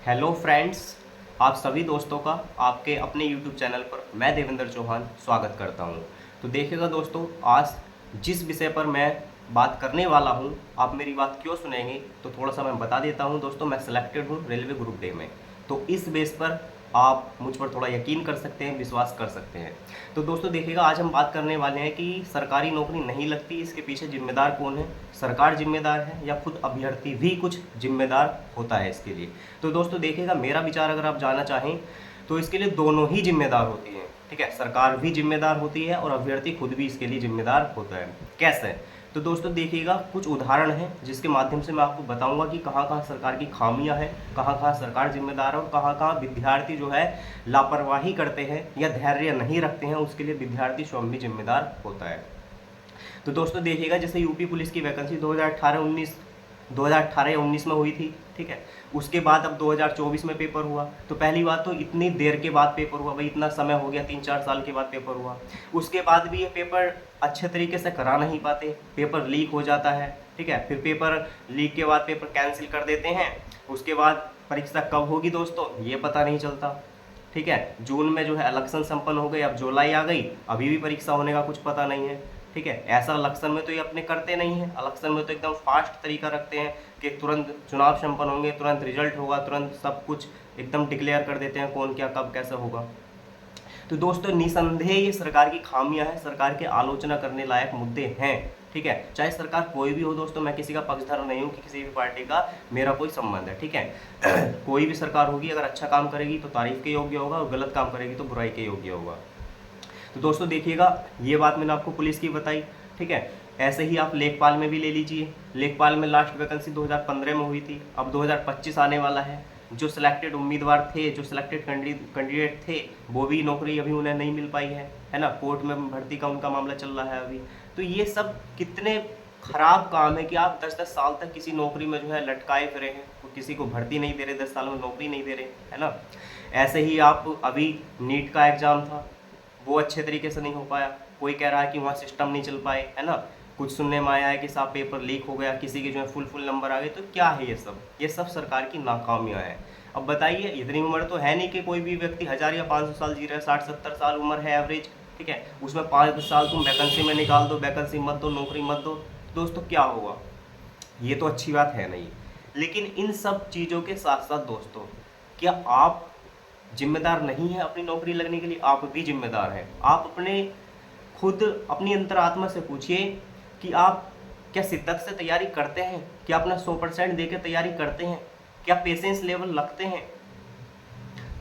Hello friends, आप सभी दोस्तों का आपके अपने यूट्यूब चैनल पर मैं देवेंद्र चौहान स्वागत करता हूं। तो देखिएगा दोस्तों, आज जिस विषय पर मैं बात करने वाला हूं, आप मेरी बात क्यों सुनेंगे तो थोड़ा सा मैं बता देता हूं। दोस्तों, मैं सिलेक्टेड हूं रेलवे ग्रुप डे में, तो इस बेस पर आप मुझ पर थोड़ा यकीन कर सकते हैं, विश्वास कर सकते हैं। तो दोस्तों देखिएगा, आज हम बात करने वाले हैं कि सरकारी नौकरी नहीं लगती, इसके पीछे जिम्मेदार कौन है। सरकार जिम्मेदार है या खुद अभ्यर्थी भी कुछ जिम्मेदार होता है इसके लिए। तो दोस्तों देखिएगा, मेरा विचार अगर आप जानना चाहें तो इसके लिए दोनों ही जिम्मेदार होती हैं। ठीक है, सरकार भी जिम्मेदार होती है और अभ्यर्थी खुद भी इसके लिए जिम्मेदार होता है। कैसे? तो दोस्तों देखिएगा, कुछ उदाहरण हैं जिसके माध्यम से मैं आपको बताऊंगा कि कहाँ कहाँ सरकार की खामियां हैं, कहाँ कहाँ सरकार जिम्मेदार है और कहाँ कहाँ विद्यार्थी जो है लापरवाही करते हैं या धैर्य नहीं रखते हैं, उसके लिए विद्यार्थी स्वयं भी जिम्मेदार होता है। तो दोस्तों देखिएगा, जैसे यूपी पुलिस की वैकेंसी 2018 या 19 में हुई थी। ठीक है, उसके बाद अब 2024 में पेपर हुआ। तो पहली बात तो इतनी देर के बाद पेपर हुआ, भाई इतना समय हो गया, 3-4 साल के बाद पेपर हुआ। उसके बाद भी ये पेपर अच्छे तरीके से करा नहीं पाते, पेपर लीक हो जाता है। ठीक है, फिर पेपर लीक के बाद पेपर कैंसिल कर देते हैं। उसके बाद परीक्षा कब होगी दोस्तों, ये पता नहीं चलता। ठीक है, जून में जो है इलेक्शन संपन्न हो गई, अब जुलाई आ गई, अभी भी परीक्षा होने का कुछ पता नहीं है। ठीक है, ऐसा इलेक्शन में तो ये अपने करते नहीं है। इलेक्शन में तो एकदम फास्ट तरीका रखते हैं कि तुरंत चुनाव संपन्न होंगे, तुरंत रिजल्ट होगा, तुरंत सब कुछ एकदम डिक्लेयर कर देते हैं कौन क्या कब कैसे होगा। तो दोस्तों निसंदेह ये सरकार की खामियां हैं, सरकार के आलोचना करने लायक मुद्दे हैं। ठीक है, चाहे सरकार कोई भी हो दोस्तों, मैं किसी का पक्षधर नहीं हूँ कि किसी भी पार्टी का मेरा कोई संबंध है। ठीक है कोई भी सरकार होगी, अगर अच्छा काम करेगी तो तारीफ के योग्य होगा और गलत काम करेगी तो बुराई के योग्य होगा। तो दोस्तों देखिएगा, ये बात मैंने आपको पुलिस की बताई। ठीक है, ऐसे ही आप लेखपाल में भी ले लीजिए। लेखपाल में लास्ट वैकेंसी 2015 में हुई थी, अब 2025 आने वाला है। जो सिलेक्टेड उम्मीदवार थे, जो सिलेक्टेड कैंडिडेट थे, वो भी नौकरी अभी उन्हें नहीं मिल पाई है ना। कोर्ट में भर्ती का उनका मामला चल रहा है अभी। तो ये सब कितने खराब काम है कि आप 10-10 साल तक किसी नौकरी में जो है लटकाए फिरे हैं, तो किसी को भर्ती नहीं दे रहे, 10 साल में नौकरी नहीं दे रहे, है ना। ऐसे ही आप अभी नीट का एग्ज़ाम था, वो अच्छे तरीके से नहीं हो पाया। कोई कह रहा है कि वहाँ सिस्टम नहीं चल पाए, है ना। कुछ सुनने में आया है कि साहब पेपर लीक हो गया, किसी के जो है फुल नंबर आ गए। तो क्या है ये सब सरकार की नाकामियाँ हैं। अब बताइए, इतनी उम्र तो है नहीं कि कोई भी व्यक्ति 1000 या 500 साल जी रहा है, 60-70 साल उम्र है एवरेज। ठीक है, उसमें 5 साल तुम वैकेंसी में निकाल दो, वैकेंसी मत दो, नौकरी मत दो, दोस्तों क्या होगा। ये तो अच्छी बात है नहीं। लेकिन इन सब चीज़ों के साथ साथ दोस्तों, क्या आप जिम्मेदार नहीं है अपनी नौकरी लगने के लिए? आप भी जिम्मेदार हैं। आप अपने खुद अपनी अंतरात्मा से पूछिए कि आप क्या शिद्दत से तैयारी करते हैं, क्या अपना 100% देकर तैयारी करते हैं, क्या पेशेंस लेवल रखते हैं।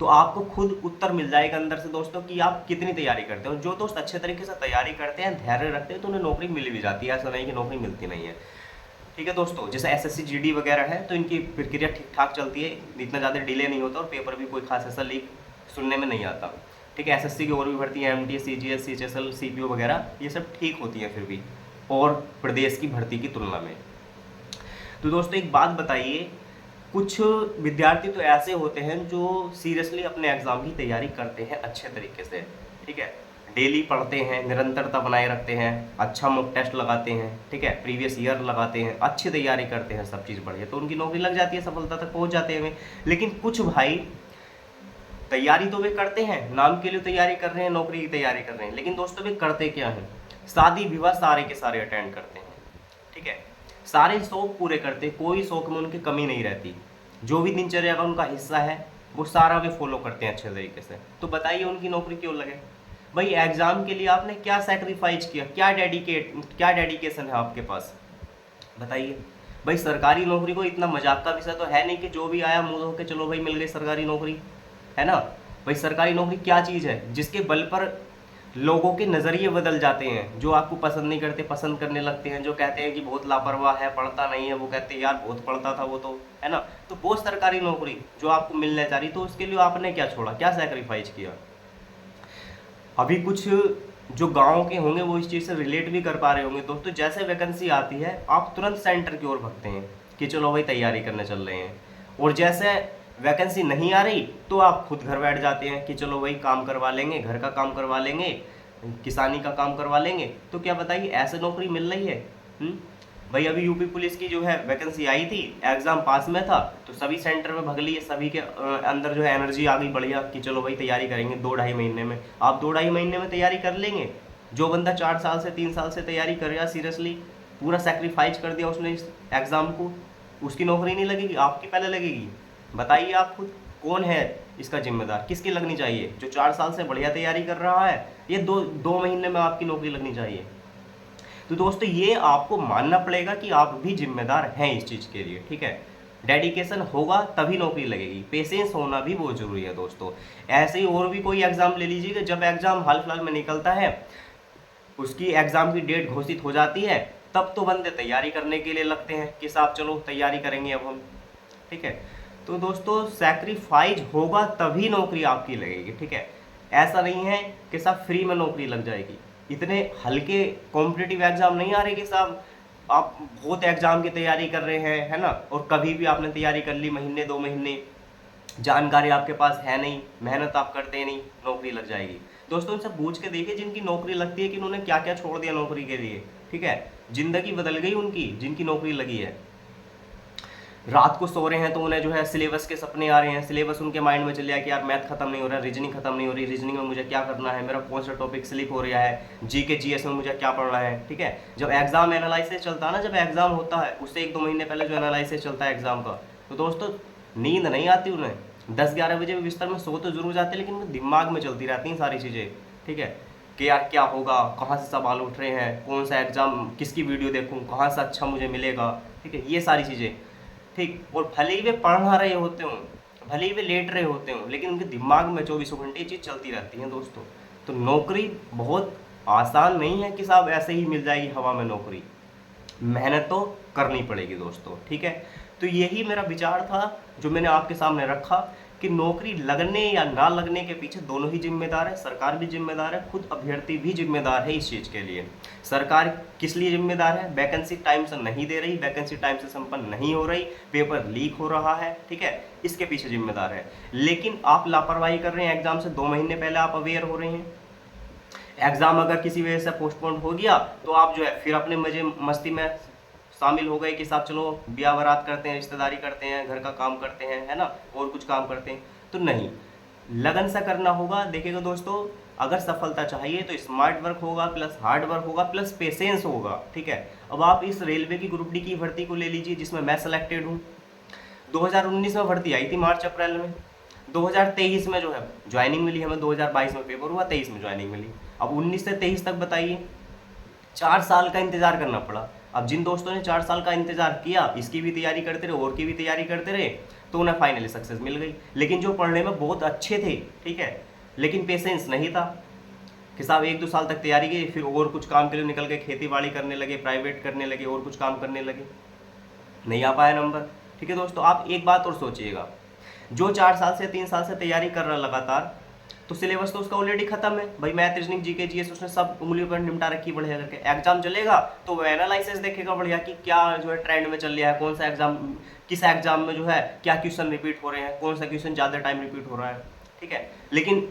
तो आपको खुद उत्तर मिल जाएगा अंदर से दोस्तों कि आप कितनी तैयारी करते हो। जो दोस्त अच्छे तरीके से तैयारी करते हैं, धैर्य रखते हैं, तो उन्हें नौकरी मिल भी जाती है, ऐसा नहीं कि नौकरी मिलती नहीं है। ठीक है दोस्तों, जैसे एसएससी जीडी वगैरह है तो इनकी प्रक्रिया ठीक ठाक चलती है, इतना ज़्यादा डिले नहीं होता और पेपर भी कोई खास ऐसा लीक सुनने में नहीं आता। ठीक है, एसएससी की और भी भर्ती है, एमटीएस, सीजीएस, सीएचएसएल, सीपीओ वगैरह, ये सब ठीक होती है फिर भी और प्रदेश की भर्ती की तुलना में। तो दोस्तों एक बात बताइए, कुछ विद्यार्थी तो ऐसे होते हैं जो सीरियसली अपने एग्ज़ाम की तैयारी करते हैं अच्छे तरीके से। ठीक है, डेली पढ़ते हैं, निरंतरता बनाए रखते हैं, अच्छा मॉक टेस्ट लगाते हैं। ठीक है, प्रीवियस ईयर लगाते हैं, अच्छी तैयारी करते हैं, सब चीज़ बढ़िया, तो उनकी नौकरी लग जाती है, सफलता तक पहुंच जाते हैं। लेकिन कुछ भाई तैयारी तो वे करते हैं, नाम के लिए तैयारी कर रहे हैं, नौकरी की तैयारी कर रहे हैं, लेकिन दोस्तों वे करते क्या हैं? शादी विवाह सारे के सारे अटेंड करते हैं। ठीक है, सारे शौक पूरे करते, कोई शौक में उनकी कमी नहीं रहती। जो भी दिनचर्या का उनका हिस्सा है वो सारा वे फॉलो करते हैं अच्छे तरीके से। तो बताइए उनकी नौकरी क्यों लगे? भाई एग्जाम के लिए आपने क्या सेक्रीफाइस किया, क्या डेडिकेशन है आपके पास, बताइए। भाई सरकारी नौकरी को इतना मजाक का विषय तो है नहीं कि जो भी आया मुंह धो के चलो भाई मिल गई सरकारी नौकरी, है ना। भाई सरकारी नौकरी क्या चीज़ है जिसके बल पर लोगों के नज़रिए बदल जाते हैं। जो आपको पसंद नहीं करते पसंद करने लगते हैं, जो कहते हैं कि बहुत लापरवाह है, पढ़ता नहीं है, वो कहते हैं यार बहुत पढ़ता था वो तो, है ना। तो वो सरकारी नौकरी जो आपको मिलने जा रही, तो उसके लिए आपने क्या छोड़ा, क्या सेक्रीफाइस किया? अभी कुछ जो गांव के होंगे वो इस चीज़ से रिलेट भी कर पा रहे होंगे दोस्तों। जैसे वैकेंसी आती है आप तुरंत सेंटर की ओर भागते हैं कि चलो भाई तैयारी करने चल रहे हैं, और जैसे वैकेंसी नहीं आ रही तो आप खुद घर बैठ जाते हैं कि चलो भाई काम करवा लेंगे, घर का काम करवा लेंगे, किसानी का काम करवा लेंगे। तो क्या बताइए, ऐसे नौकरी मिल रही है? भाई अभी यूपी पुलिस की जो है वैकेंसी आई थी, एग्जाम पास में था, तो सभी सेंटर में भग लिए, सभी के अंदर जो है एनर्जी आ गई बढ़िया कि चलो भाई तैयारी करेंगे 2-2.5 महीने में। आप 2-2.5 महीने में तैयारी कर लेंगे? जो बंदा 4 साल से 3 साल से तैयारी कर रहा, सीरियसली पूरा सेक्रीफाइस कर दिया उसने इस एग्ज़ाम को, उसकी नौकरी नहीं लगेगी? आपकी पहले लगेगी? बताइए आप खुद, कौन है इसका जिम्मेदार? किसकी लगनी चाहिए? जो 4 साल से बढ़िया तैयारी कर रहा है, ये 2 महीने में आपकी नौकरी लगनी चाहिए? तो दोस्तों ये आपको मानना पड़ेगा कि आप भी जिम्मेदार हैं इस चीज़ के लिए, ठीक है। डेडिकेशन होगा तभी नौकरी लगेगी, पेशेंस होना भी बहुत ज़रूरी है दोस्तों। ऐसे ही और भी कोई एग्ज़ाम ले लीजिए कि जब एग्ज़ाम हाल फिलहाल में निकलता है, उसकी एग्ज़ाम की डेट घोषित हो जाती है, तब तो बंदे तैयारी करने के लिए लगते हैं कि साहब चलो तैयारी करेंगे अब हम, ठीक है। तो दोस्तों सैक्रिफाइज होगा तभी नौकरी आपकी लगेगी, ठीक है। ऐसा नहीं है कि साहब फ्री में नौकरी लग जाएगी। इतने हल्के कॉम्पिटिटिव एग्जाम नहीं आ रहे कि साहब आप बहुत एग्जाम की तैयारी कर रहे हैं, है ना, और कभी भी आपने तैयारी कर ली महीने 2 महीने, जानकारी आपके पास है नहीं, मेहनत आप करते नहीं, नौकरी लग जाएगी। दोस्तों उनसे पूछ के देखिए जिनकी नौकरी लगती है कि उन्होंने क्या क्या छोड़ दिया नौकरी के लिए, ठीक है। जिंदगी बदल गई उनकी, जिनकी नौकरी लगी है। रात को सो रहे हैं तो उन्हें जो है सिलेबस के सपने आ रहे हैं, सिलेबस उनके माइंड में चल रहा है कि यार मैथ खत्म नहीं हो रहा है, रीजनिंग खत्म नहीं हो रही, रीजनिंग में मुझे क्या करना है, मेरा कौन सा टॉपिक स्लिप हो रहा है, जीके जीएस में मुझे क्या पढ़ना है, ठीक है। जब एग्जाम एनालिसिस चलता है ना, जब एग्जाम होता है उससे 1-2 महीने पहले जो एनालिसिस चलता है एग्जाम का, तो दोस्तों नींद नहीं आती उन्हें। 10-11 बजे बिस्तर में सो तो जरूर जाते हैं, लेकिन उनके दिमाग में चलती रहती हैं सारी चीज़ें, ठीक है। कि यार क्या होगा, कहाँ से सवाल उठ रहे हैं, कौन सा एग्जाम, किसकी वीडियो देखूँ, कहाँ से अच्छा मुझे मिलेगा, ठीक है, ये सारी चीज़ें, ठीक। और भले ही वे पढ़ रहे होते हों, भले ही वे लेट रहे होते हों, लेकिन उनके दिमाग में 24 घंटे ये चीज़ चलती रहती है दोस्तों। तो नौकरी बहुत आसान नहीं है कि साहब ऐसे ही मिल जाएगी हवा में नौकरी, मेहनत तो करनी पड़ेगी दोस्तों, ठीक है। तो यही मेरा विचार था जो मैंने आपके सामने रखा कि नौकरी लगने या ना लगने के पीछे दोनों ही जिम्मेदार है, सरकार भी जिम्मेदार है, खुद अभ्यर्थी भी जिम्मेदार है इस चीज़ के लिए। सरकार किस लिए जिम्मेदार है? वैकेंसी टाइम से नहीं दे रही, वैकेंसी टाइम से संपन्न नहीं हो रही, पेपर लीक हो रहा है, ठीक है, इसके पीछे जिम्मेदार है। लेकिन आप लापरवाही कर रहे हैं, एग्जाम से 2 महीने पहले आप अवेयर हो रहे हैं, एग्जाम अगर किसी वजह से पोस्टपोन हो गया तो आप जो है फिर अपने मजे मस्ती में शामिल हो गए कि साहब चलो ब्याह बारात करते हैं, रिश्तेदारी करते हैं, घर का काम करते हैं, है ना, और कुछ काम करते हैं। तो नहीं, लगन से करना होगा। देखिएगा दोस्तों, अगर सफलता चाहिए तो स्मार्ट वर्क होगा, प्लस हार्ड वर्क होगा, प्लस पेशेंस होगा, ठीक है। अब आप इस रेलवे की ग्रुप डी की भर्ती को ले लीजिए जिसमें मैं सेलेक्टेड हूँ। 2019 में भर्ती आई थी मार्च अप्रैल में, 2023 में जो है ज्वाइनिंग मिली हमें, 2022 में पेपर हुआ, 23 में ज्वाइनिंग मिली। अब 19 से 23 तक बताइए, 4 साल का इंतजार करना पड़ा। अब जिन दोस्तों ने 4 साल का इंतजार किया, इसकी भी तैयारी करते रहे और की भी तैयारी करते रहे, तो उन्हें फाइनली सक्सेस मिल गई। लेकिन जो पढ़ने में बहुत अच्छे थे, ठीक है, लेकिन पेशेंस नहीं था कि साहब 1-2 साल तक तैयारी की, फिर और कुछ काम के लिए निकल गए, खेती बाड़ी करने लगे, प्राइवेट करने लगे, और कुछ काम करने लगे, नहीं आ पाया नंबर, ठीक है। दोस्तों आप एक बात और सोचिएगा, जो 4 साल से 3 साल से तैयारी कर रहा लगातार, तो सिलेबस तो उसका ऑलरेडी खत्म है भाई, मैथ रीजनिंग जीके जीएस उसने सब उंगलियों पर निपटा रखी बढ़िया करके। एग्जाम चलेगा तो वो एनालिसिस देखेगा बढ़िया कि क्या जो है ट्रेंड में चल रहा है, कौन सा एग्जाम, किस एग्जाम में जो है क्या क्वेश्चन रिपीट हो रहे हैं, कौन सा क्वेश्चन ज़्यादा टाइम रिपीट हो रहा है, ठीक है। लेकिन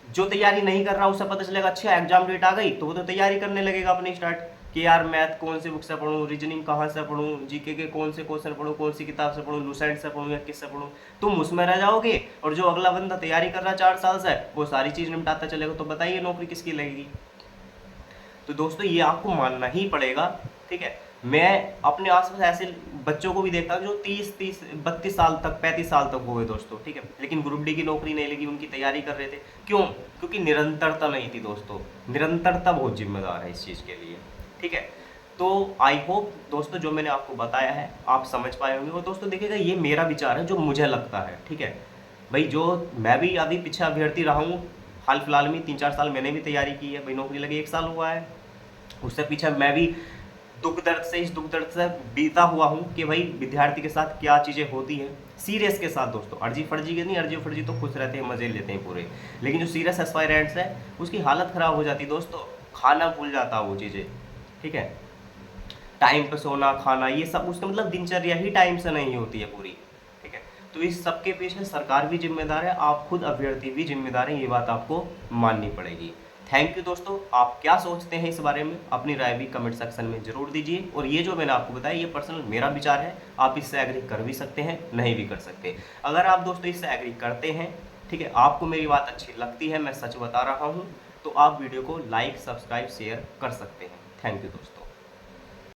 जो तैयारी नहीं कर रहा उससे पता चलेगा अच्छा एग्जाम डेट आ गई, तो वो तो तैयारी करने लगेगा अपनी स्टार्ट कि यार मैथ कौन सी बुक से पढ़ूँ, रीजनिंग कहाँ से पढ़ूँ, जीके के कौन से क्वेश्चन पढ़ूँ, कौन सी किताब से पढ़ूँ, लूसेंट से पढ़ूँ या किससे पढ़ूँ। तुम उसमें रह जाओगे और जो अगला बंदा तैयारी कर रहा है 4 साल से, वो सारी चीज़ निपटाता चलेगा। तो बताइए नौकरी किसकी लगेगी? तो दोस्तों ये आपको मानना ही पड़ेगा, ठीक है। मैं अपने आसपास ऐसे बच्चों को भी देखता हूँ जो 32 साल तक, 35 साल तक हो गए दोस्तों, ठीक है, लेकिन ग्रुप डी की नौकरी नहीं लगी, उनकी तैयारी कर रहे थे। क्यों? क्योंकि निरंतरता नहीं थी दोस्तों। निरंतरता बहुत जिम्मेदार है इस चीज़ के लिए, ठीक है। तो आई होप दोस्तों जो मैंने आपको बताया है आप समझ पाए होंगे। और दोस्तों देखिएगा ये मेरा विचार है जो मुझे लगता है, ठीक है भाई। जो मैं भी अभी पीछे अभ्यर्थी रहा हूँ, हाल फिलहाल में 3-4 साल मैंने भी तैयारी की है भाई, नौकरी लगी 1 साल हुआ है। उससे पीछे मैं भी इस दुख दर्द से बीता हुआ हूँ कि भाई विद्यार्थी के साथ क्या चीज़ें होती हैं, सीरियस के साथ दोस्तों। अर्जी फर्जी के नहीं, अर्जी फर्जी तो खुश रहते हैं, मज़े लेते हैं पूरे, लेकिन जो सीरियस एस्पायरेंट्स है उसकी हालत ख़राब हो जाती है दोस्तों, खाना भूल जाता है वो चीज़ें, ठीक है। टाइम पे सोना खाना ये सब उसका मतलब दिनचर्या ही टाइम से नहीं होती है पूरी, ठीक है। तो इस सब के पीछे सरकार भी जिम्मेदार है, आप खुद अभ्यर्थी भी जिम्मेदार है, ये बात आपको माननी पड़ेगी। थैंक यू दोस्तों। आप क्या सोचते हैं इस बारे में, अपनी राय भी कमेंट सेक्शन में जरूर दीजिए। और ये जो मैंने आपको बताया ये पर्सनल मेरा विचार है, आप इससे एग्री कर भी सकते हैं, नहीं भी कर सकते। अगर आप दोस्तों इससे एग्री करते हैं, ठीक है, आपको मेरी बात अच्छी लगती है, मैं सच बता रहा हूँ, तो आप वीडियो को लाइक, सब्सक्राइब, शेयर कर सकते हैं। थैंक यू दोस्तों।